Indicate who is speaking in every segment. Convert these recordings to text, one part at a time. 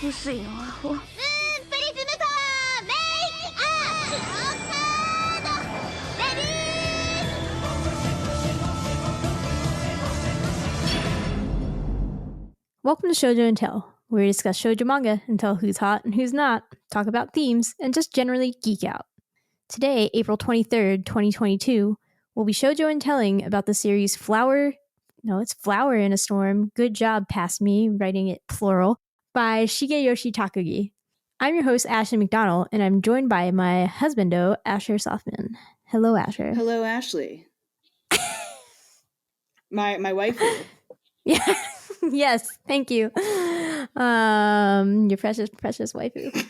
Speaker 1: 薄いのアホ。
Speaker 2: プリズムパワーメイクアップオーカードレディー。
Speaker 3: Welcome to Shojo and Tell, where we discuss shoujo manga and tell who's hot and who's not, talk about themes, and just generally geek out. Today, April 23rd, 2022, we'll be shoujo and telling about the series Flower in a Storm, good job past me, writing it plural, by Shigeyoshi Takagi. I'm your host, Ashley McDonald, and I'm joined by my husbando, Asher Sofman. Hello, Asher.
Speaker 4: Hello, Ashley. my wife.
Speaker 3: Yeah. Yes, thank you. Your precious waifu.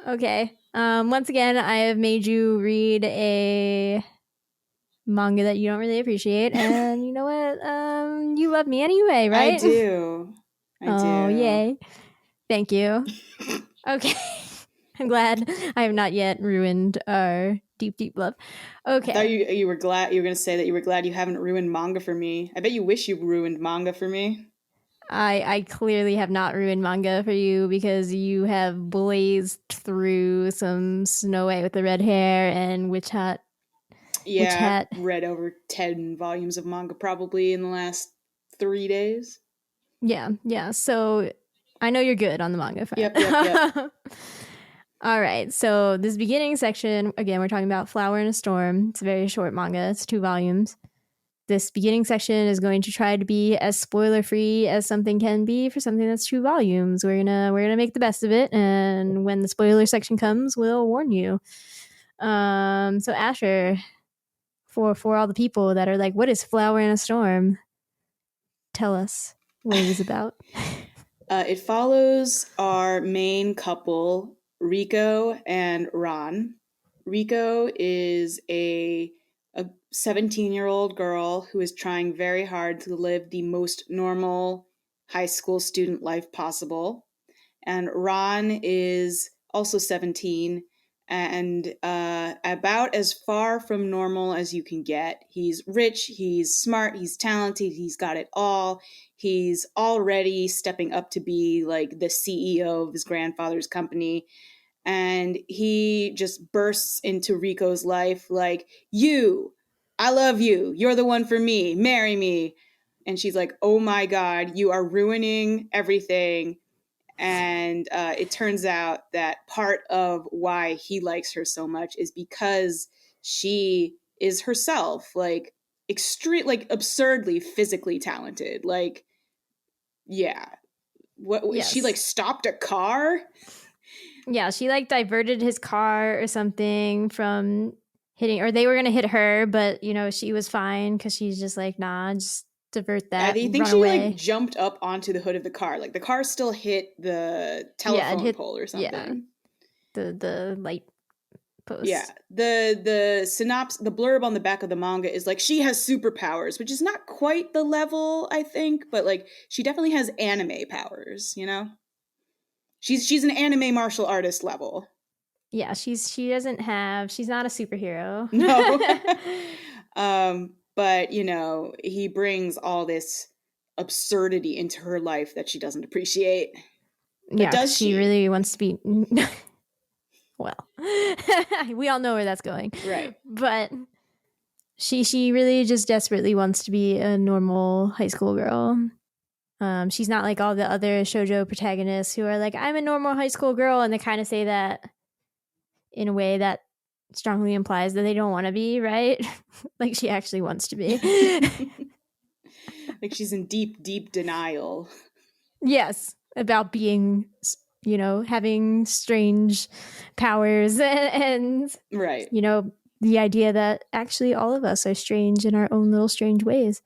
Speaker 3: Okay. Once again, I have made you read a manga that you don't really appreciate, and you know what? You love me anyway, right?
Speaker 4: I do.
Speaker 3: Oh, yay. Thank you. Okay. I'm glad I have not yet ruined our deep, deep love. Okay.
Speaker 4: I thought you were glad you were going to say that you were glad you haven't ruined manga for me. I bet you wish you ruined manga for me.
Speaker 3: I clearly have not ruined manga for you because you have blazed through some Snow White with the red hair and Witch Hat.
Speaker 4: Yeah, I've read over 10 volumes of manga probably in the last 3 days.
Speaker 3: Yeah. So I know you're good on the manga front.
Speaker 4: Yep.
Speaker 3: All right. So this beginning section, again, we're talking about Flower in a Storm. It's a very short manga. It's 2 volumes. This beginning section is going to try to be as spoiler-free as something can be for something that's 2 volumes. We're gonna make the best of it, and when the spoiler section comes, we'll warn you. So Asher, for all the people that are like, "What is Flower in a Storm?" Tell us what it is about.
Speaker 4: It follows our main couple, Riko and Ron. Riko is a 17-year-old girl who is trying very hard to live the most normal high school student life possible. And Ron is also 17 and about as far from normal as you can get. He's rich, he's smart, he's talented, he's got it all. He's already stepping up to be like the CEO of his grandfather's company. And he just bursts into Riko's life like, I love you. You're the one for me. Marry me. And she's like, oh my God, you are ruining everything. And it turns out that part of why he likes her so much is because she is herself, like absurdly physically talented. Like, yeah.
Speaker 3: Yes.
Speaker 4: She like stopped a car?
Speaker 3: Yeah, she like diverted his car or something from hitting, or they were gonna hit her, but she was fine because she's just like, nah, just divert that.
Speaker 4: I think
Speaker 3: run
Speaker 4: she
Speaker 3: away.
Speaker 4: like jumped up onto the hood of the car. Like the car still hit the telephone pole or something.
Speaker 3: Yeah, the light post.
Speaker 4: Yeah, the synopsis, the blurb on the back of the manga is like she has superpowers, which is not quite the level I think, but like she definitely has anime powers. She's an anime martial artist level.
Speaker 3: Yeah, she's not a superhero.
Speaker 4: No. But he brings all this absurdity into her life that she doesn't appreciate. But
Speaker 3: yeah,
Speaker 4: does
Speaker 3: she really wants to be well, we all know where that's going.
Speaker 4: Right.
Speaker 3: But she really just desperately wants to be a normal high school girl. She's not like all the other shoujo protagonists who are like, I'm a normal high school girl, and they kind of say that in a way that strongly implies that they don't want to be, right? Like she actually wants to be.
Speaker 4: Like she's in deep, deep denial.
Speaker 3: Yes, about being, having strange powers and
Speaker 4: right.
Speaker 3: The idea that actually all of us are strange in our own little strange ways.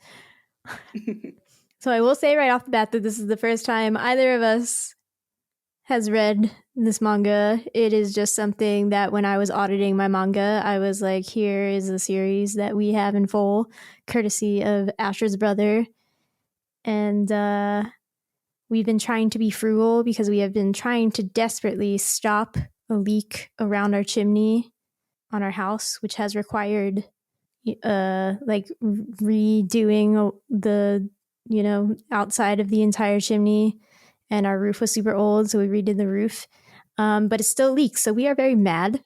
Speaker 3: So I will say right off the bat that this is the first time either of us has read this manga. It is just something that when I was auditing my manga, I was like, here is a series that we have in full, courtesy of Asher's brother. And we've been trying to be frugal because we have been trying to desperately stop a leak around our chimney on our house, which has required redoing the outside of the entire chimney and our roof was super old, so we redid the roof. But it still leaks, so we are very mad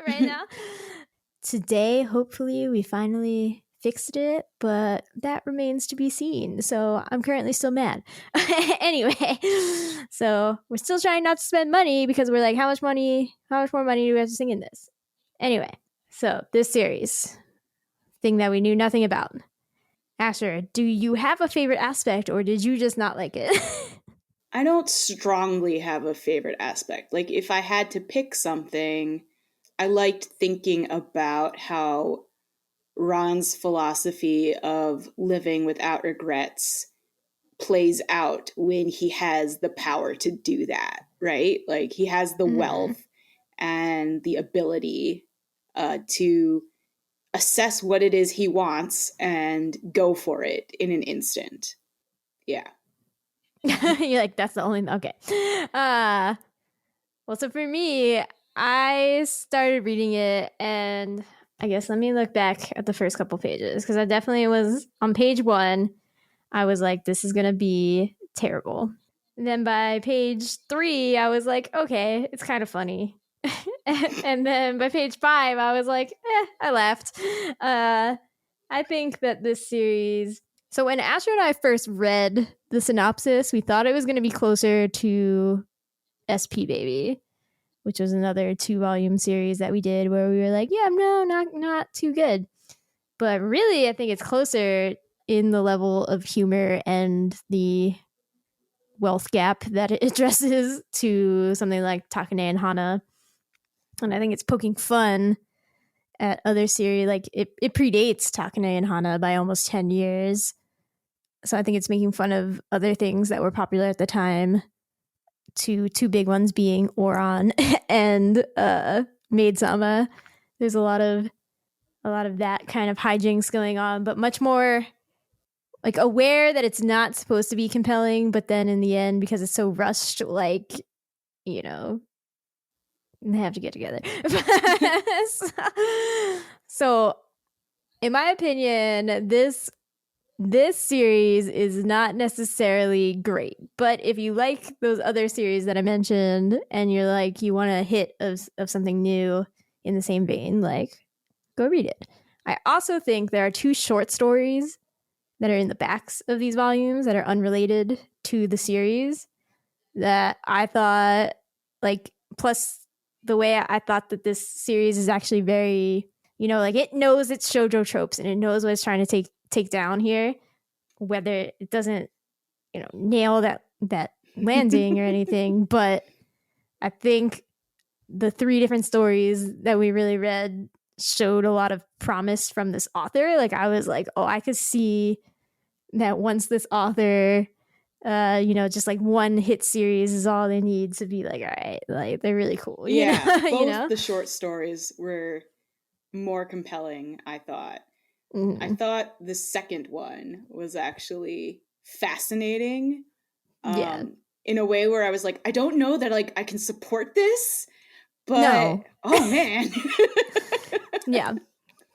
Speaker 3: right now. Today, hopefully, we finally fixed it, but that remains to be seen. So I'm currently still mad. Anyway, so we're still trying not to spend money because we're like, how much more money do we have to sink in this? Anyway, so this series, thing that we knew nothing about. Asher, do you have a favorite aspect, or did you just not like it?
Speaker 4: I don't strongly have a favorite aspect. Like, if I had to pick something, I liked thinking about how Ron's philosophy of living without regrets plays out when he has the power to do that, right? Like, he has the wealth and the ability to assess what it is he wants and go for it in an instant. Yeah.
Speaker 3: You're like, that's the only okay. Well, so for me, I started reading it, and I guess let me look back at the first couple pages, because I definitely was on page 1. I was like, this is gonna be terrible. And then by page 3, I was like, okay, it's kind of funny. And then by page 5, I was like, I laughed. I think that this series. So when Asher and I first read the synopsis, we thought it was going to be closer to SP Baby, which was another 2-volume series that we did where we were like, yeah, no, not too good. But really, I think it's closer in the level of humor and the wealth gap that it addresses to something like Takane and Hana. And I think it's poking fun at other series. Like it predates Takane and Hana by almost 10 years. So I think it's making fun of other things that were popular at the time. Two big ones being Oran and Maid-sama. There's a lot of that kind of hijinks going on, but much more like aware that it's not supposed to be compelling, but then in the end, because it's so rushed, like, you know, they have to get together. So in my opinion, this series is not necessarily great, but if you like those other series that I mentioned and you're like, you want a hit of something new in the same vein, like, go read it. I also think there are 2 short stories that are in the backs of these volumes that are unrelated to the series that I thought, like, plus the way I thought that this series is actually very, you know, like, it knows its Shojo tropes and it knows what it's trying to take down here, whether it doesn't, you know, nail that landing or anything. But I think the 3 different stories that we really read showed a lot of promise from this author. Like, I was like, oh, I could see that once this author, you know, just like one hit series is all they need to be like, all right, like, they're really cool.
Speaker 4: Yeah,
Speaker 3: you know?
Speaker 4: both
Speaker 3: You know?
Speaker 4: the short stories were more compelling, I thought.
Speaker 3: Mm-hmm.
Speaker 4: I thought the second one was actually fascinating.
Speaker 3: Yeah.
Speaker 4: In a way where I was like, I don't know that like I can support this, but
Speaker 3: No.
Speaker 4: oh man.
Speaker 3: Yeah.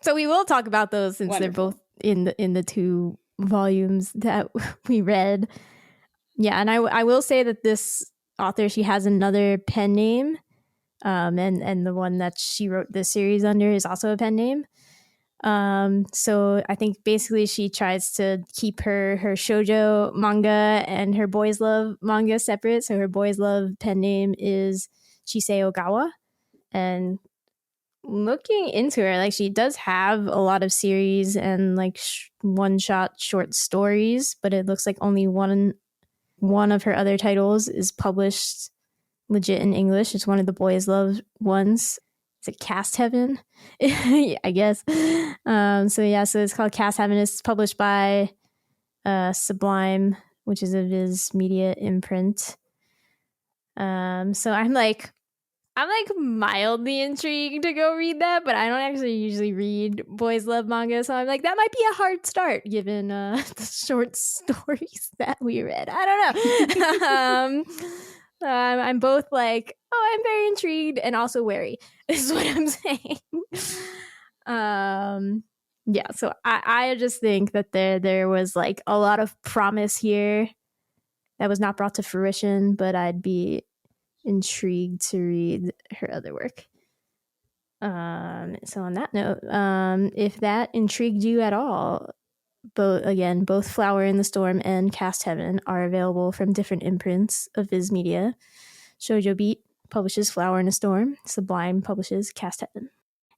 Speaker 3: So we will talk about those since
Speaker 4: Wonderful.
Speaker 3: they're both in the 2 volumes that we read. Yeah, and I will say that this author, she has another pen name, and the one that she wrote this series under is also a pen name. So I think basically she tries to keep her shoujo manga and her boys love manga separate. So her boys love pen name is Chisei Ogawa, and looking into her, like, she does have a lot of series and like one-shot short stories, but it looks like only one of her other titles is published legit in English. It's one of the boys love ones. Is it Cast Heaven? Yeah, I guess. So it's called Cast Heaven. It's published by Sublime, which is a Viz Media imprint. So I'm like mildly intrigued to go read that, but I don't actually usually read boys love manga, so I'm like, that might be a hard start given the short stories that we read. I don't know. I'm both like, oh, I'm very intrigued and also wary, is what I'm saying. Yeah, so I just think that there was like a lot of promise here that was not brought to fruition, but I'd be intrigued to read her other work. So on that note, if that intrigued you at all, both Flower in the Storm and Cast Heaven are available from different imprints of Viz Media. Shojo Beat publishes Flower in a Storm. Sublime publishes Cast Heaven.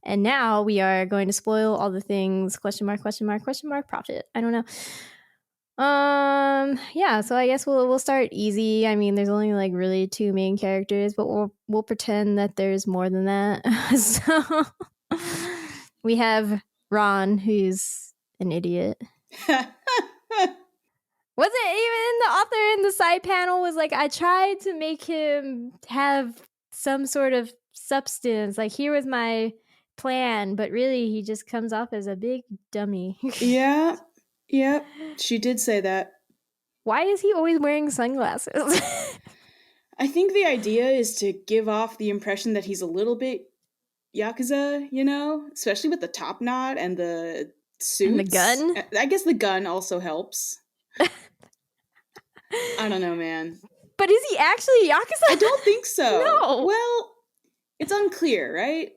Speaker 3: And now we are going to spoil all the things, question mark, profit. I don't know. Yeah, so I guess we'll start easy. I mean, there's only like really two main characters, but we'll pretend that there's more than that. So we have Ron, who's an idiot. Wasn't even the author in the side panel was like, I tried to make him have some sort of substance. Like, here was my plan, but really he just comes off as a big dummy.
Speaker 4: Yeah, she did say that.
Speaker 3: Why is he always wearing sunglasses?
Speaker 4: I think the idea is to give off the impression that he's a little bit Yakuza, you know? Especially with the top knot and the suits.
Speaker 3: And the gun?
Speaker 4: I guess the gun also helps. I don't know, man.
Speaker 3: But is he actually Yakuza?
Speaker 4: I don't think so.
Speaker 3: No.
Speaker 4: Well, it's unclear, right?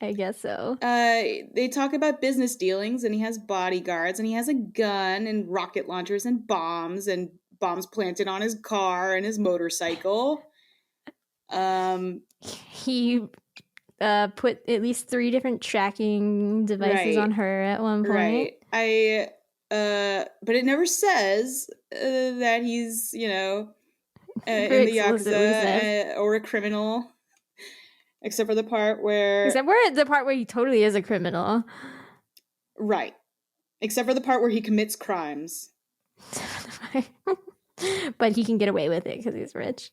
Speaker 3: I guess so.
Speaker 4: They talk about business dealings, and he has bodyguards, and he has a gun, and rocket launchers, and bombs planted on his car and his motorcycle.
Speaker 3: He put at least 3 different tracking devices on her at one point.
Speaker 4: Right. But it never says that he's, in the Yakuza or a criminal. Except for the part where
Speaker 3: he totally is a criminal.
Speaker 4: Right. Except for the part where he commits crimes.
Speaker 3: But he can get away with it because he's rich.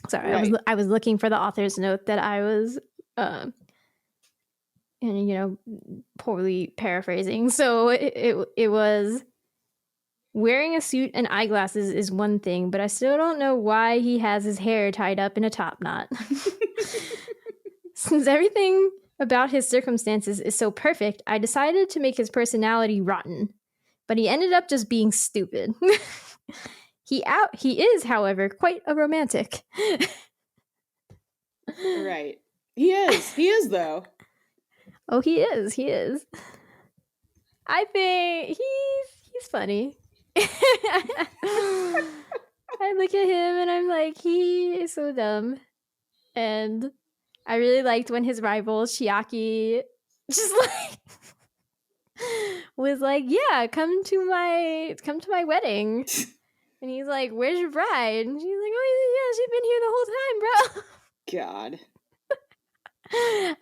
Speaker 3: Sorry,
Speaker 4: right.
Speaker 3: I was looking for the author's note that I was, poorly paraphrasing. So it was, wearing a suit and eyeglasses is one thing, but I still don't know why he has his hair tied up in a top knot. Since everything about his circumstances is so perfect, I decided to make his personality rotten. But he ended up just being stupid. He is, however, quite a romantic.
Speaker 4: Right. He is though.
Speaker 3: Oh, he is. I think he's funny. I look at him and I'm like, he is so dumb. And I really liked when his rival Chiaki just like was like, yeah, come to my wedding. And he's like, where's your bride? And she's like, oh yeah, she's been here the whole time, bro.
Speaker 4: God.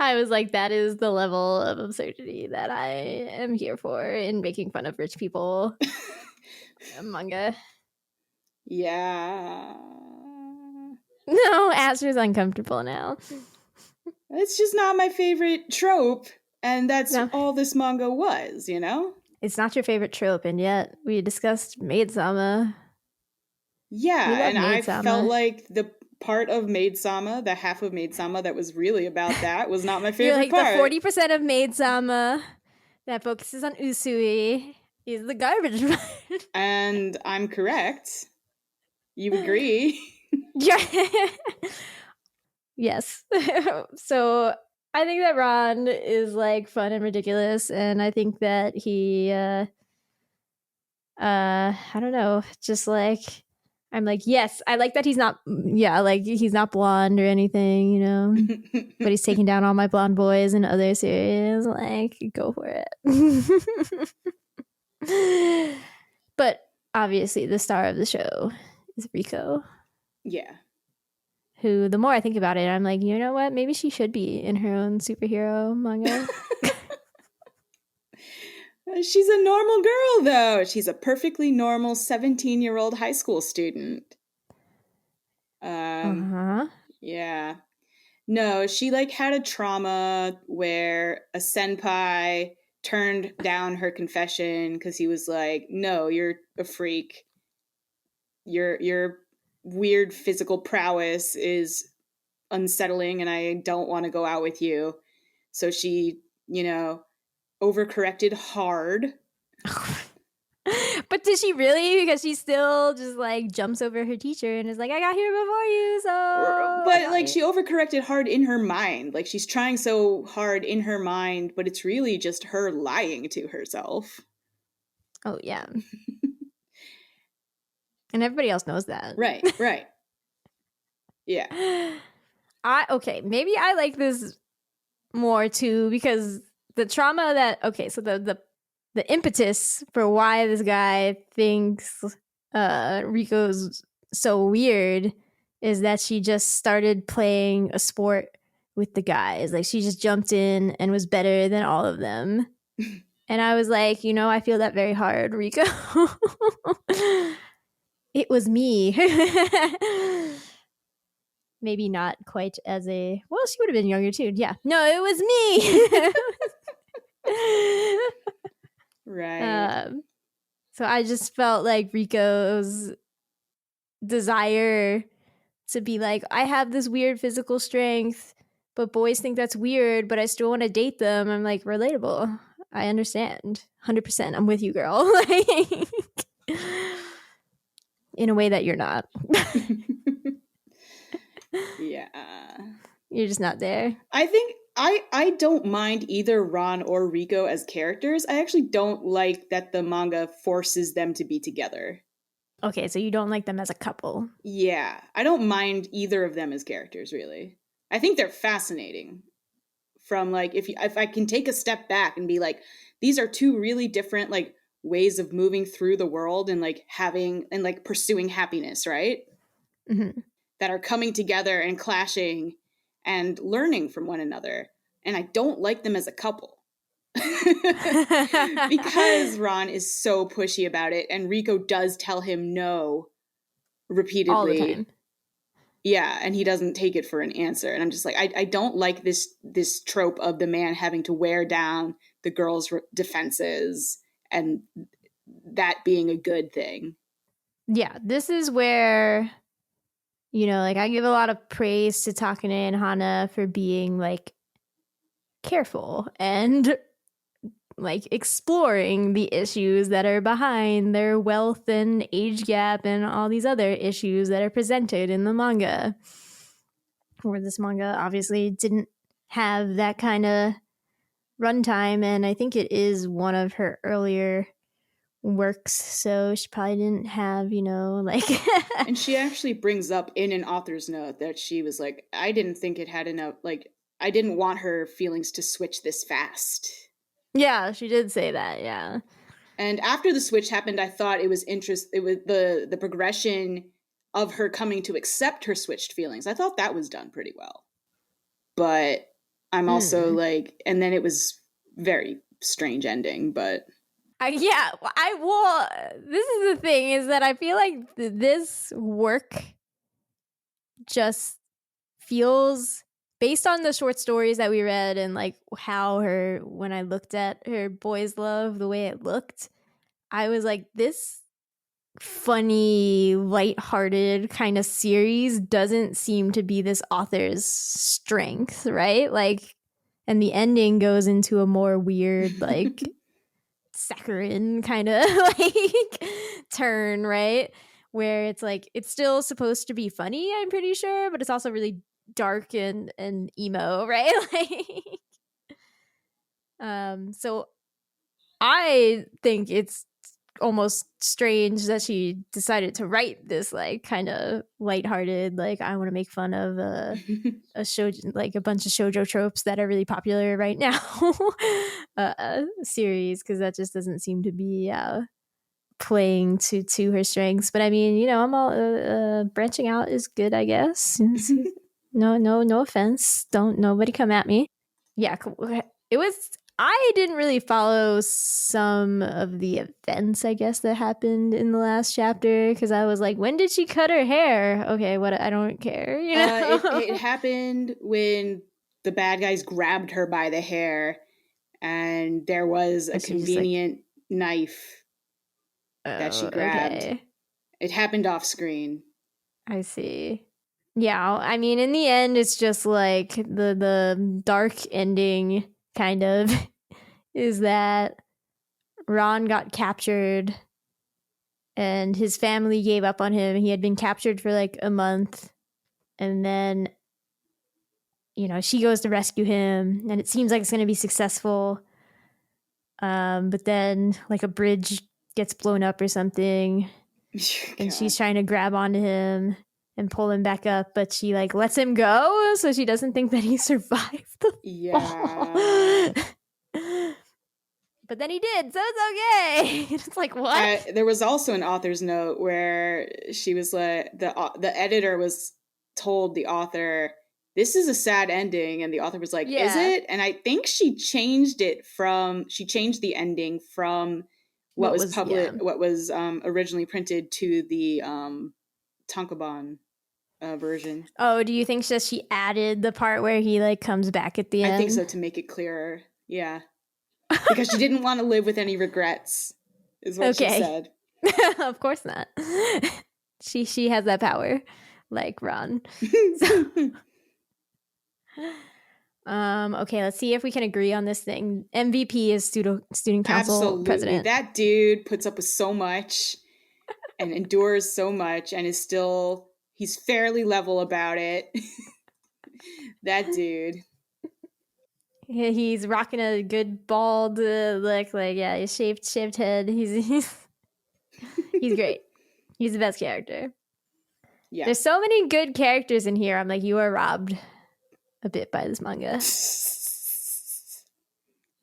Speaker 3: I was like, that is the level of absurdity that I am here for in making fun of rich people. Manga.
Speaker 4: Yeah.
Speaker 3: No, Asher's uncomfortable now.
Speaker 4: It's just not my favorite trope, and that's all this manga was,
Speaker 3: It's not your favorite trope, and yet we discussed Maid-sama.
Speaker 4: Yeah, and I felt like the part of Maid-sama, the half of Maid-sama that was really about that, was not my favorite part.
Speaker 3: The 40% of Maid-sama that focuses on Usui is the garbage part.
Speaker 4: And I'm correct. You agree?
Speaker 3: Yeah. Yes. So I think that Ron is like fun and ridiculous, and I think that he I don't know, just like I'm like, yes, I like that he's not he's not blonde or anything, but he's taking down all my blonde boys in other series. Like, go for it. But obviously the star of the show is Riko.
Speaker 4: Yeah.
Speaker 3: Who, the more I think about it, I'm like, you know what? Maybe she should be in her own superhero manga.
Speaker 4: She's a normal girl, though. She's a perfectly normal 17-year-old high school student. Yeah. No, she had a trauma where a senpai turned down her confession because he was like, no, you're a freak. Your weird physical prowess is unsettling and I don't want to go out with you. So she, overcorrected hard.
Speaker 3: But did she really? Because she still just like jumps over her teacher and is like, I got here before you, so.
Speaker 4: But like she overcorrected hard in her mind. Like she's trying so hard in her mind, but it's really just her lying to herself.
Speaker 3: Oh, yeah. And everybody else knows that.
Speaker 4: Right. Yeah.
Speaker 3: Okay, maybe I like this more too because the trauma that so the impetus for why this guy thinks Riko's so weird is that she just started playing a sport with the guys. Like she just jumped in and was better than all of them. And I was like, I feel that very hard, Riko. It was me. Maybe not quite as she would have been younger too. Yeah. No, it was me.
Speaker 4: Right.
Speaker 3: So I just felt like Riko's desire to be like, I have this weird physical strength, but boys think that's weird, but I still want to date them. I'm like, relatable. I understand. 100%. I'm with you, girl. In a way that you're not.
Speaker 4: Yeah.
Speaker 3: You're just not there.
Speaker 4: I think I don't mind either Ron or Riko as characters. I actually don't like that the manga forces them to be together.
Speaker 3: Okay, so you don't like them as a couple.
Speaker 4: Yeah. I don't mind either of them as characters, really. I think they're fascinating. From like if I can take a step back and be like, these are two really different like ways of moving through the world and like having and like pursuing happiness, right?
Speaker 3: Mm-hmm.
Speaker 4: That are coming together and clashing and learning from one another. And I don't like them as a couple. Because Ron is so pushy about it and Riko does tell him no repeatedly.
Speaker 3: All the time.
Speaker 4: Yeah, and he doesn't take it for an answer. And I'm just like, I don't like this trope of the man having to wear down the girl's defenses and that being a good thing.
Speaker 3: Yeah, this is where, like I give a lot of praise to Takane and Hana for being like careful and like exploring the issues that are behind their wealth and age gap and all these other issues that are presented in the manga. Where this manga obviously didn't have that kind of runtime, and I think it is one of her earlier works, so she probably didn't have, like...
Speaker 4: And she actually brings up in an author's note that she was like, I didn't think it had enough, like, I didn't want her feelings to switch this fast.
Speaker 3: Yeah, she did say that, yeah.
Speaker 4: And after the switch happened, I thought it was it was the progression of her coming to accept her switched feelings. I thought that was done pretty well. But I'm also like, and then it was very strange ending, but...
Speaker 3: this is the thing, is that I feel like this work just feels... Based on the short stories that we read and like how when I looked at her boys love, the way it looked, I was like, this funny, lighthearted kind of series doesn't seem to be this author's strength, right? Like, and the ending goes into a more weird, like, saccharine kind of like turn, right? Where it's like, it's still supposed to be funny, I'm pretty sure, but it's also really dark and emo, right? Like, so I think it's almost strange that she decided to write this like kind of lighthearted, like I want to make fun of a shoujo, like a bunch of shoujo tropes that are really popular right now series, because that just doesn't seem to be playing to her strengths. But I mean, I'm all branching out is good, I guess. No offense. Nobody come at me. Yeah, it was... I didn't really follow some of the events, I guess, that happened in the last chapter, because I was like, when did she cut her hair? Okay, what? I don't care,
Speaker 4: It happened when the bad guys grabbed her by the hair, and there was a convenient knife that she grabbed. Okay. It happened off screen.
Speaker 3: I see. Yeah, I mean, in the end, it's just like the dark ending kind of is that Ron got captured and his family gave up on him. He had been captured for like a month, and then, you know, she goes to rescue him, and it seems like it's going to be successful. But then, like, a bridge gets blown up or something, and she's trying to grab onto him and pull him back up, but she, like, lets him go so she doesn't think that he survived the fall. But then he did, so it's okay. It's like, what?
Speaker 4: There was also an author's note where she was like, the editor was told the author, this is a sad ending, and the author was like, is it? And I think she changed the ending from what was originally printed to the tankobon version.
Speaker 3: Oh, do you think that she added the part where he, like, comes back at the end?
Speaker 4: I think so, to make it clearer. Yeah. Because she didn't want to live with any regrets, is what she said.
Speaker 3: Of course not. She has that power, like Ron. Okay, let's see if we can agree on this thing. MVP is student council president.
Speaker 4: That dude puts up with so much and endures so much and he's fairly level about it. That dude.
Speaker 3: Yeah, he's rocking a good bald look, like, yeah, he's shaved head. He's great. He's the best character. Yeah. There's so many good characters in here. I'm like, you are robbed a bit by this manga.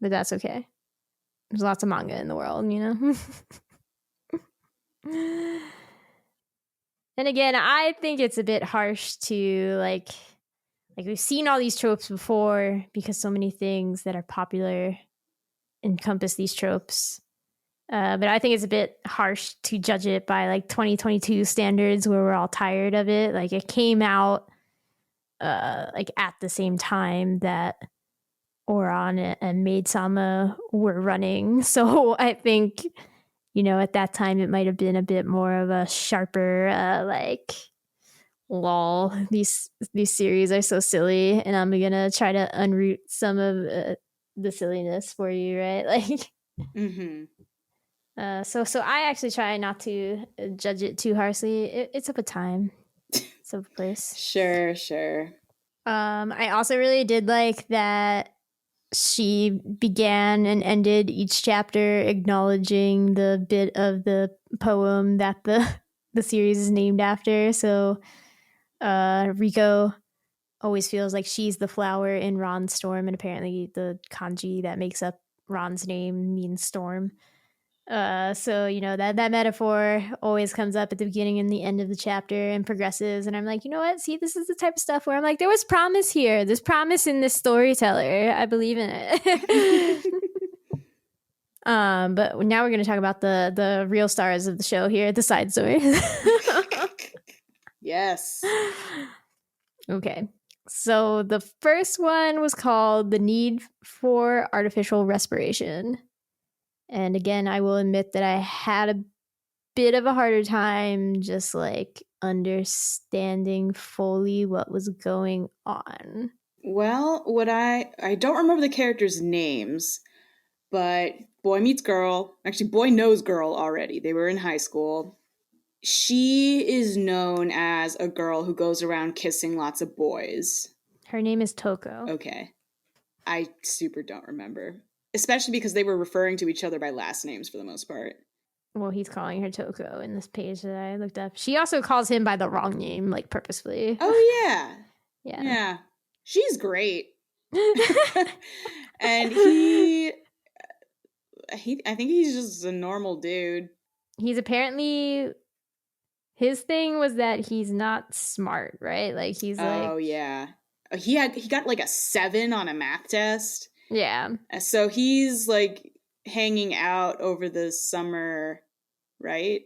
Speaker 3: But that's okay. There's lots of manga in the world, you know? And again, I think it's a bit harsh to, like we've seen all these tropes before because so many things that are popular encompass these tropes. But I think it's a bit harsh to judge it by, like, 2022 standards where we're all tired of it. Like, it came out like at the same time that Oran and Maid-sama were running. So I think, you know, at that time it might have been a bit more of a sharper, like, lol, these series are so silly, and I'm gonna try to unroot some of the silliness for you, right? Like, so I actually try not to judge it too harshly. It's of a time, it's of a place.
Speaker 4: Sure.
Speaker 3: I also really did like that she began and ended each chapter acknowledging the bit of the poem that the series is named after. So Riko always feels like she's the flower in Ron's storm, and apparently the kanji that makes up Ron's name means storm. So, you know, that metaphor always comes up at the beginning and the end of the chapter and progresses, and I'm like, you know what, see, this is the type of stuff where I'm like, there was promise here, there's promise in this storyteller, I believe in it. But now we're going to talk about the real stars of the show here, the side stories.
Speaker 4: Yes.
Speaker 3: Okay. So the first one was called The Need for Artificial Respiration. And again, I will admit that I had a bit of a harder time just, like, understanding fully what was going on.
Speaker 4: Well, I don't remember the characters' names, but boy meets girl. Actually, boy knows girl already. They were in high school. She is known as a girl who goes around kissing lots of boys.
Speaker 3: Her name is Toko.
Speaker 4: Okay. I super don't remember. Especially because they were referring to each other by last names for the most part.
Speaker 3: Well, he's calling her Toko in this page that I looked up. She also calls him by the wrong name, like, purposefully.
Speaker 4: Oh, yeah.
Speaker 3: Yeah.
Speaker 4: She's great. And I think he's just a normal dude.
Speaker 3: He's apparently... His thing was that he's not smart, right? Like, he's like...
Speaker 4: Oh, yeah. He got, like, a 7 on a math test.
Speaker 3: Yeah.
Speaker 4: So he's, like, hanging out over the summer, right?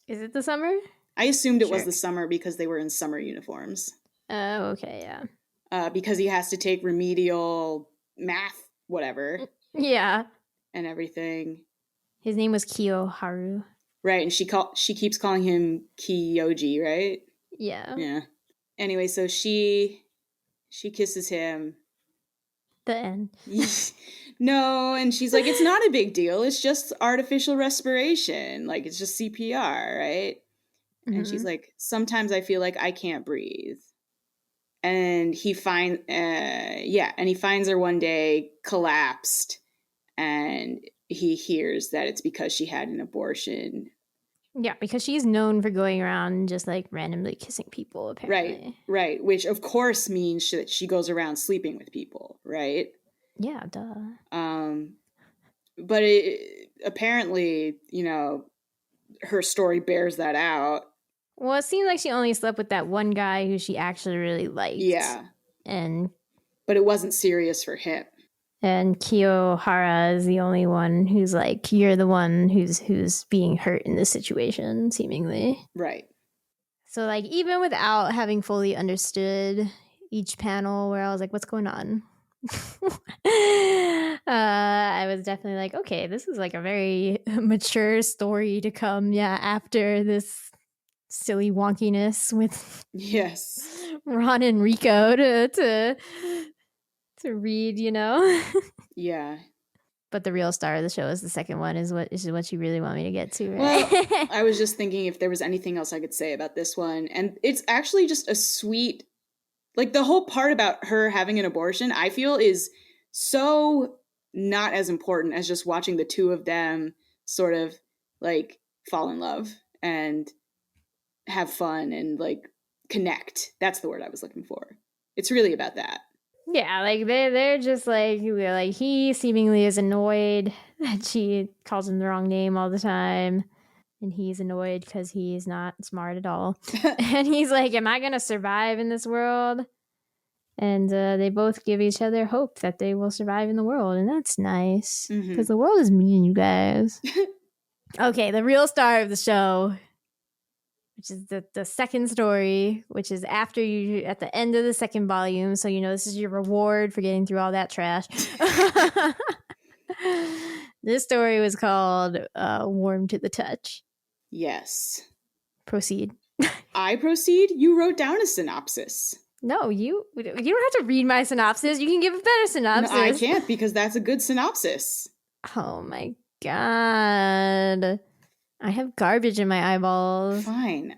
Speaker 3: Is it the summer?
Speaker 4: I assumed it was the summer because they were in summer uniforms.
Speaker 3: Oh, okay, yeah.
Speaker 4: Because he has to take remedial math, whatever.
Speaker 3: Yeah.
Speaker 4: And everything.
Speaker 3: His name was Kiyoharu.
Speaker 4: Right, and she keeps calling him Kiyoji, right?
Speaker 3: Yeah.
Speaker 4: Yeah. Anyway, so she kisses him.
Speaker 3: The end.
Speaker 4: No, and she's like, it's not a big deal. It's just artificial respiration. Like, it's just CPR, right? And she's like, sometimes I feel like I can't breathe. And he finds her one day collapsed, and he hears that it's because she had an abortion.
Speaker 3: Yeah, because she's known for going around just like randomly kissing people, apparently.
Speaker 4: Right. Which of course means that she goes around sleeping with people, right?
Speaker 3: Yeah, duh.
Speaker 4: But apparently, her story bears that out.
Speaker 3: Well, it seemed like she only slept with that one guy who she actually really liked.
Speaker 4: Yeah.
Speaker 3: But
Speaker 4: it wasn't serious for him.
Speaker 3: And Kiyohara is the only one who's like, you're the one who's being hurt in this situation, seemingly.
Speaker 4: Right.
Speaker 3: So, like, even without having fully understood each panel where I was like, what's going on? I was definitely like, okay, this is like a very mature story to come, after this silly wonkiness with Ron and Riko to read,
Speaker 4: Yeah.
Speaker 3: But the real star of the show is the second one, is what you really want me to get to, right?
Speaker 4: Well, I was just thinking if there was anything else I could say about this one. And it's actually just a sweet, like, the whole part about her having an abortion, I feel is so not as important as just watching the two of them sort of like fall in love and have fun and like connect. That's the word I was looking for. It's really about that.
Speaker 3: Yeah, like they're just like he seemingly is annoyed that she calls him the wrong name all the time, and he's annoyed because he's not smart at all. And he's like, am I gonna survive in this world? And they both give each other hope that they will survive in the world, and that's nice because the world is mean, you guys. Okay, the real star of the show, which is the second story, which is after you at the end of the second volume. So, this is your reward for getting through all that trash. This story was called Warm to the Touch.
Speaker 4: Yes.
Speaker 3: Proceed.
Speaker 4: I proceed? You wrote down a synopsis.
Speaker 3: No, you don't have to read my synopsis. You can give a better synopsis.
Speaker 4: No, I can't because that's a good synopsis.
Speaker 3: Oh my God. I have garbage in my eyeballs.
Speaker 4: Fine.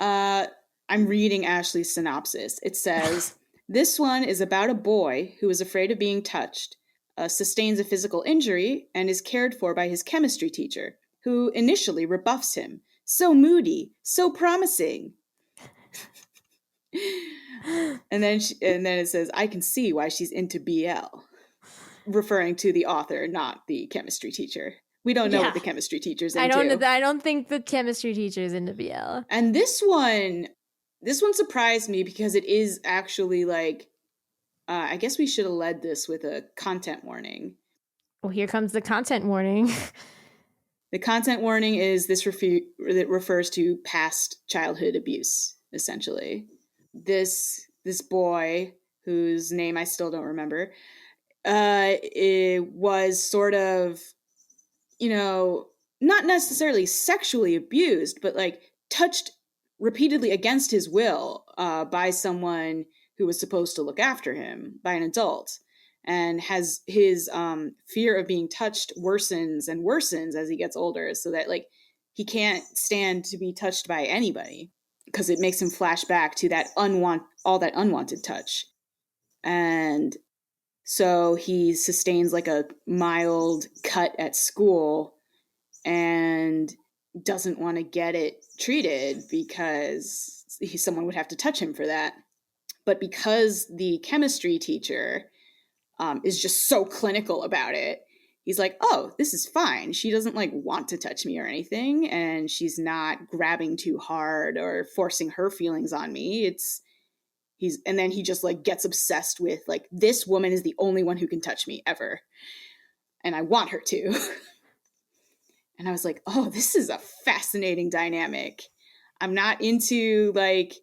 Speaker 4: I'm reading Ashley's synopsis. It says, this one is about a boy who is afraid of being touched, sustains a physical injury, and is cared for by his chemistry teacher, who initially rebuffs him. So moody, so promising. And then it says, I can see why she's into BL, referring to the author, not the chemistry teacher. We don't know what the chemistry teacher's into.
Speaker 3: I don't think the chemistry teacher's into BL.
Speaker 4: And this one surprised me because it is actually like, I guess we should have led this with a content warning.
Speaker 3: Well, here comes the content warning.
Speaker 4: The content warning is that refers to past childhood abuse, essentially. This boy, whose name I still don't remember, it was sort of, not necessarily sexually abused, but like touched repeatedly against his will by someone who was supposed to look after him, by an adult, and has his fear of being touched worsens and worsens as he gets older, so that like he can't stand to be touched by anybody because it makes him flash back to that unwanted touch. And so he sustains like a mild cut at school and doesn't want to get it treated because someone would have to touch him for that. But because the chemistry teacher is just so clinical about it, he's like, oh, this is fine. She doesn't like want to touch me or anything, and she's not grabbing too hard or forcing her feelings on me. And then he just like gets obsessed with like, this woman is the only one who can touch me ever, and I want her to. And I was like, oh, this is a fascinating dynamic. I'm not into like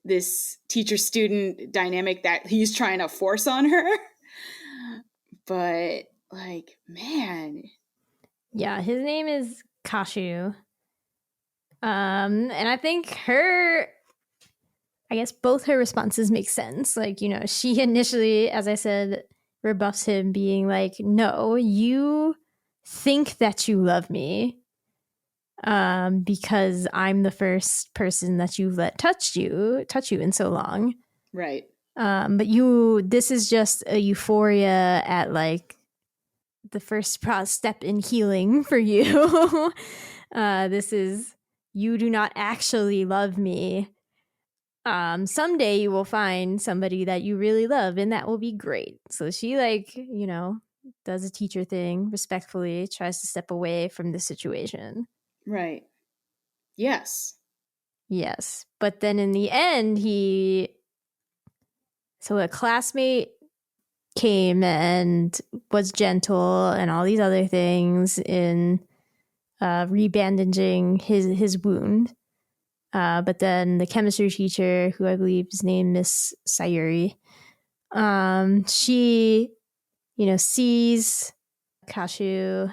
Speaker 4: this teacher-student dynamic that he's trying to force on her. But like, man.
Speaker 3: Yeah, his name is Kashu. And I think both her responses make sense. Like, she initially, as I said rebuffs him, being like, no, you think that you love me because I'm the first person that you've let touch you in so long.
Speaker 4: Right.
Speaker 3: But this is just a euphoria at like the first step in healing for you. This is, you do not actually love me. Someday you will find somebody that you really love, and that will be great. So she, like, you know, does a teacher thing, respectfully tries to step away from the situation.
Speaker 4: Right. Yes.
Speaker 3: Yes. But then in the end, so a classmate came and was gentle and all these other things in rebandaging his wound. But then the chemistry teacher, who I believe is named Miss Sayuri, she, you know, sees Kashu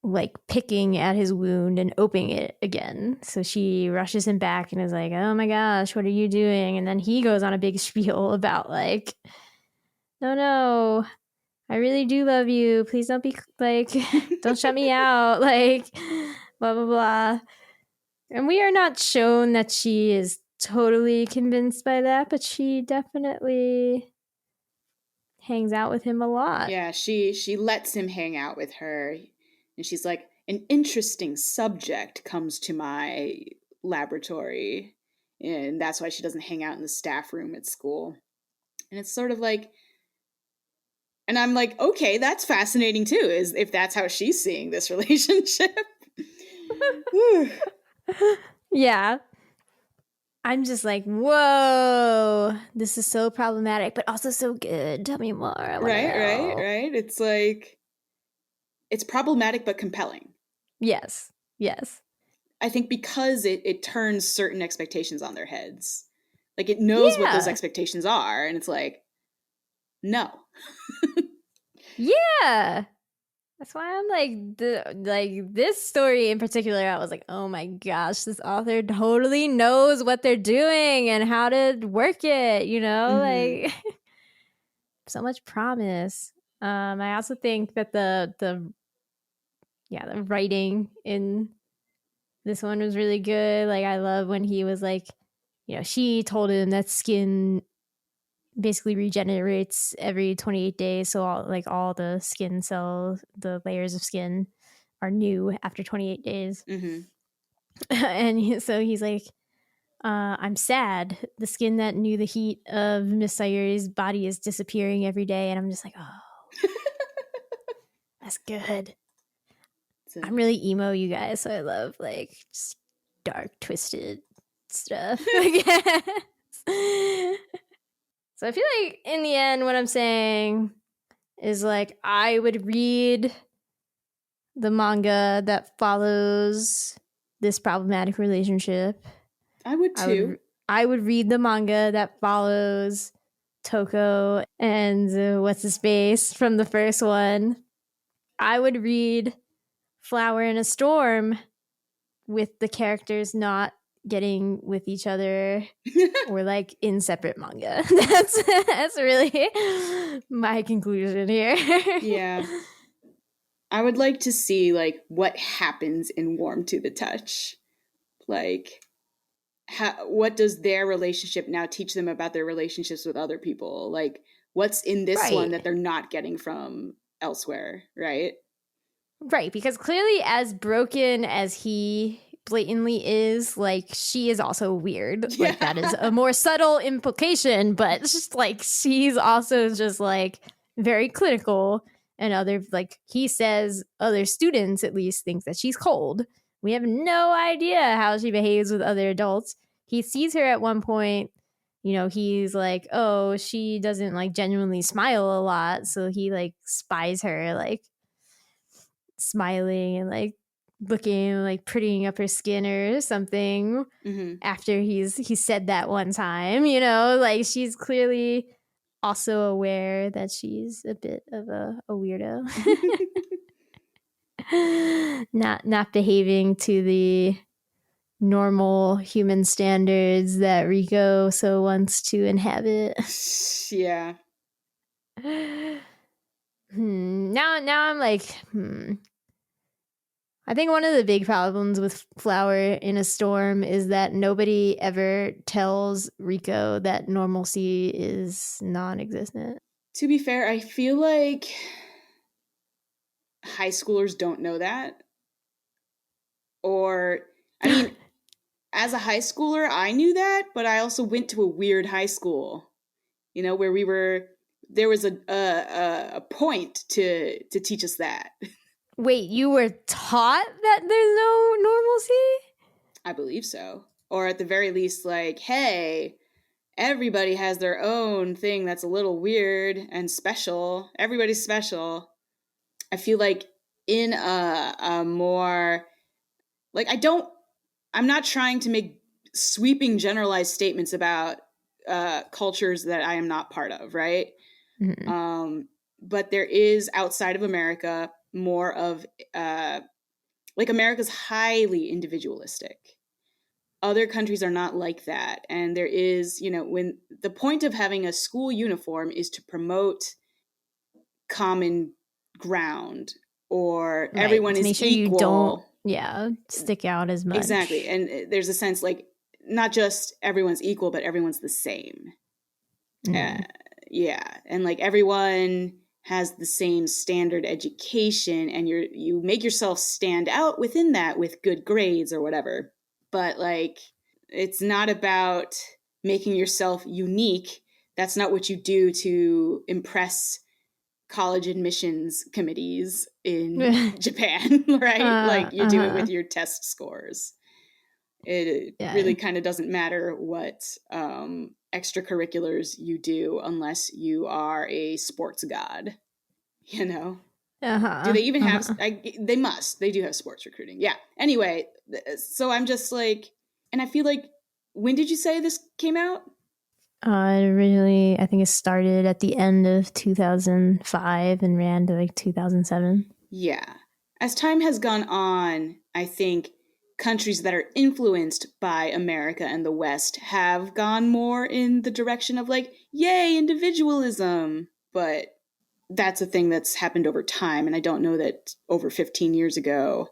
Speaker 3: like picking at his wound and opening it again. So she rushes him back and is like, oh my gosh, what are you doing? And then he goes on a big spiel about like, no, I really do love you. Please don't be like, don't shut me out. Like, blah, blah, blah. And we are not shown that she is totally convinced by that, but she definitely hangs out with him a lot.
Speaker 4: Yeah, she lets him hang out with her, and she's like, an interesting subject comes to my laboratory, and that's why she doesn't hang out in the staff room at school. And it's sort of like, and I'm like, okay, that's fascinating too, is if that's how she's seeing this relationship.
Speaker 3: Yeah. I'm just like, whoa, this is so problematic, but also so good. Tell me more.
Speaker 4: Right. It's like, it's problematic but compelling.
Speaker 3: Yes.
Speaker 4: I think because it turns certain expectations on their heads. Like, it knows what those expectations are, and it's like, no.
Speaker 3: Yeah. That's why I'm like this story in particular, I was like, oh my gosh, this author totally knows what they're doing and how to work it, you know?
Speaker 4: Mm-hmm.
Speaker 3: Like so much promise. I also think that the writing in this one was really good. Like, I love when he was like, you know, she told him that skin basically regenerates every 28 days. So all the skin cells, the layers of skin are new after 28 days.
Speaker 4: Mm-hmm.
Speaker 3: And so he's like, I'm sad. The skin that knew the heat of Miss Sayuri's body is disappearing every day. And I'm just like, oh, that's good. I'm really emo, you guys. So I love like just dark, twisted stuff. So I feel like in the end, what I'm saying is like, I would read the manga that follows this problematic relationship.
Speaker 4: I would too.
Speaker 3: I would read the manga that follows Toko and what's his face from the first one. I would read Flower in a Storm with the characters not getting with each other or like in separate manga. That's really my conclusion here.
Speaker 4: Yeah. I would like to see like what happens in Warm to the Touch. Like, what does their relationship now teach them about their relationships with other people? Like, what's in this one that they're not getting from elsewhere, right?
Speaker 3: Right, because clearly, as broken as he blatantly is, like, she is also weird.
Speaker 4: Yeah.
Speaker 3: Like, that is a more subtle implication, but just like she's also just like very clinical. And he says other students at least think that she's cold. We have no idea how she behaves with other adults. He sees her at one point, you know, he's like, oh, she doesn't like genuinely smile a lot. So he like spies her like smiling and like looking like prettying up her skin or something.
Speaker 4: Mm-hmm.
Speaker 3: After he said that one time, you know, like she's clearly also aware that she's a bit of a weirdo. not behaving to the normal human standards that Riko so wants to inhabit.
Speaker 4: Yeah.
Speaker 3: Now I'm like, I think one of the big problems with Flower in a Storm is that nobody ever tells Riko that normalcy is non-existent.
Speaker 4: To be fair, I feel like high schoolers don't know that. Or, I mean, as a high schooler, I knew that, but I also went to a weird high school, where there was a point to teach us that.
Speaker 3: Wait, you were taught that there's no normalcy?
Speaker 4: I believe so. Or at the very least, like, hey, everybody has their own thing that's a little weird and special. Everybody's special. I feel like in a more, like, I'm not trying to make sweeping generalized statements about cultures that I am not part of, right?
Speaker 3: Mm-hmm.
Speaker 4: But there is, outside of America, more of, like, America's highly individualistic. Other countries are not like that. And there is, when the point of having a school uniform is to promote common ground, or
Speaker 3: Right,
Speaker 4: everyone
Speaker 3: to
Speaker 4: is
Speaker 3: make sure
Speaker 4: equal.
Speaker 3: you don't, stick out as much.
Speaker 4: Exactly. And there's a sense, like, not just everyone's equal, but everyone's the same. Yeah. And, like, everyone has the same standard education, and you make yourself stand out within that with good grades or whatever. But, like, it's not about making yourself unique. That's not what you do to impress college admissions committees in Japan, right? Like, you do it with your test scores. It really kind of doesn't matter what extracurriculars you do unless you are a sports god, Do they even have, they do have sports recruiting. Yeah. Anyway, so I'm just like, and I feel like, when did you say this came out?
Speaker 3: Originally, I think it started at the end of 2005 and ran to like 2007.
Speaker 4: Yeah. As time has gone on, I think countries that are influenced by America and the West have gone more in the direction of, like, yay, individualism. But that's a thing that's happened over time. And I don't know that over 15 years ago,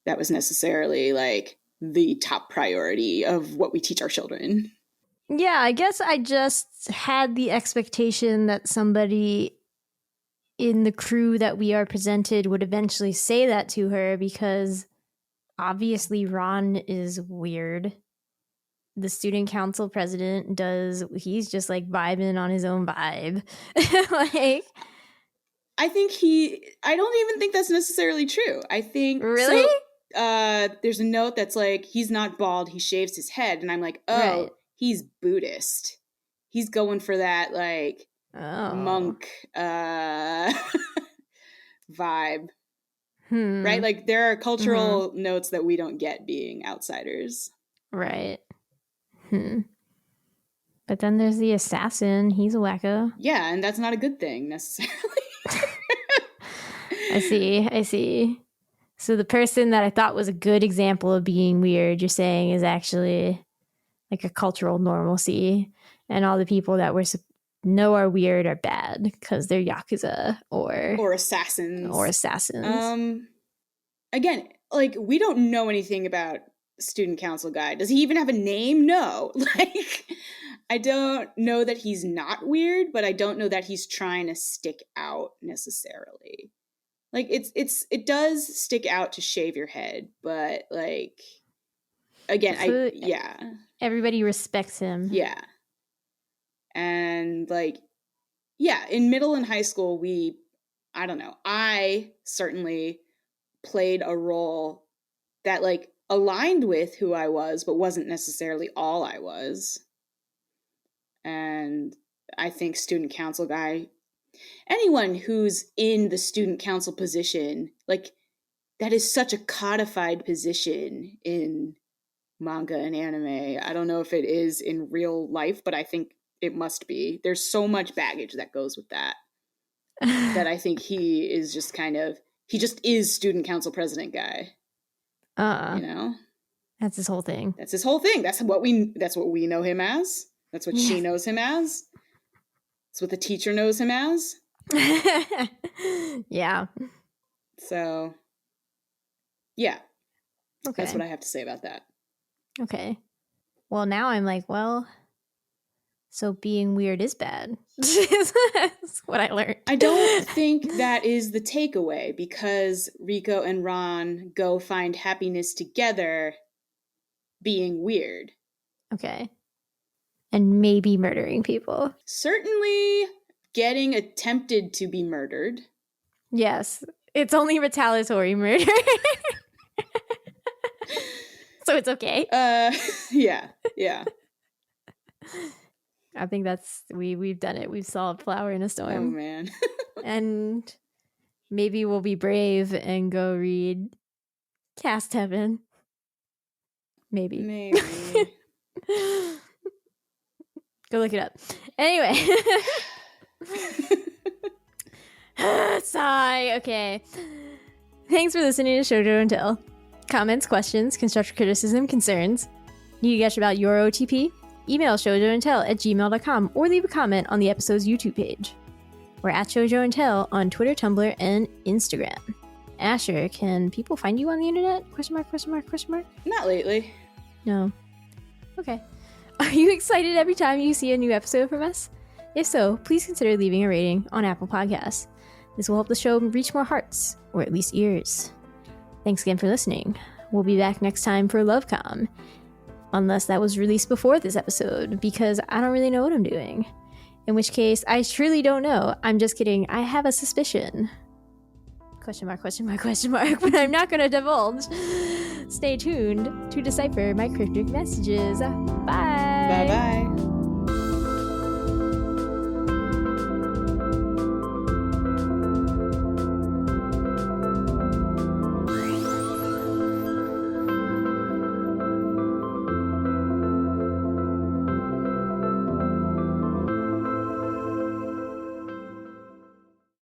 Speaker 4: that was necessarily, like, the top priority of what we teach our children.
Speaker 3: Yeah, I guess I just had the expectation that somebody in the crew that we are presented would eventually say that to her, because obviously Ron is weird. The student council president he's just like vibing on his own vibe. Like,
Speaker 4: I don't even think that's necessarily true. I think,
Speaker 3: really?
Speaker 4: So, there's a note that's like, he's not bald, he shaves his head. And I'm like, oh, right. He's Buddhist. He's going for that, like, monk vibe. Right? Like, there are cultural notes that we don't get being outsiders.
Speaker 3: Right. But then there's the assassin. He's a wacko.
Speaker 4: Yeah, and that's not a good thing, necessarily.
Speaker 3: I see. So the person that I thought was a good example of being weird, you're saying, is actually like a cultural normalcy, and all the people that know are weird are bad because they're Yakuza or assassins.
Speaker 4: Again, like, we don't know anything about student council guy. Does he even have a name? No. Like, I don't know that he's not weird, but I don't know that he's trying to stick out necessarily. Like, it does stick out to shave your head, but, like, again,
Speaker 3: everybody respects him.
Speaker 4: Yeah. And, like, yeah, in middle and high school, I certainly played a role that, like, aligned with who I was, but wasn't necessarily all I was. And I think student council guy, anyone who's in the student council position, like, that is such a codified position in manga and anime. I don't know if it is in real life, but I think it must be. There's so much baggage that goes with that. That I think he is just he just is student council president guy.
Speaker 3: That's his whole thing.
Speaker 4: That's what we know him as. That's what she knows him as. That's what the teacher knows him as.
Speaker 3: Yeah.
Speaker 4: So, yeah,
Speaker 3: Okay.
Speaker 4: that's what I have to say about that.
Speaker 3: Okay. Well, now I'm like, well, so being weird is bad. That's what I learned.
Speaker 4: I don't think that is the takeaway, because Riko and Ron go find happiness together being weird.
Speaker 3: Okay. And maybe murdering people.
Speaker 4: Certainly getting attempted to be murdered.
Speaker 3: Yes. It's only retaliatory murder. So it's okay.
Speaker 4: Yeah.
Speaker 3: I think that's we've done it. We've solved Flower in a
Speaker 4: Oh
Speaker 3: Storm.
Speaker 4: man.
Speaker 3: And maybe we'll be brave and go read Cast Heaven. Maybe. Go look it up. Anyway. Sigh. Okay. Thanks for listening to Shojo and Tell. Comments, questions, constructive criticism, concerns. Need to gush about your OTP? Email shoujoandtell@gmail.com or leave a comment on the episode's YouTube page. We're at Shojo and Tell on Twitter, Tumblr, and Instagram. Asher, can people find you on the internet? Question mark?
Speaker 4: Not lately.
Speaker 3: No. Okay. Are you excited every time you see a new episode from us? If so, please consider leaving a rating on Apple Podcasts. This will help the show reach more hearts, or at least ears. Thanks again for listening. We'll be back next time for LoveCom. Unless that was released before this episode, because I don't really know what I'm doing. In which case, I truly don't know. I'm just kidding. I have a suspicion. Question mark, but I'm not going to divulge. Stay tuned to decipher my cryptic messages. Bye.
Speaker 4: Bye-bye.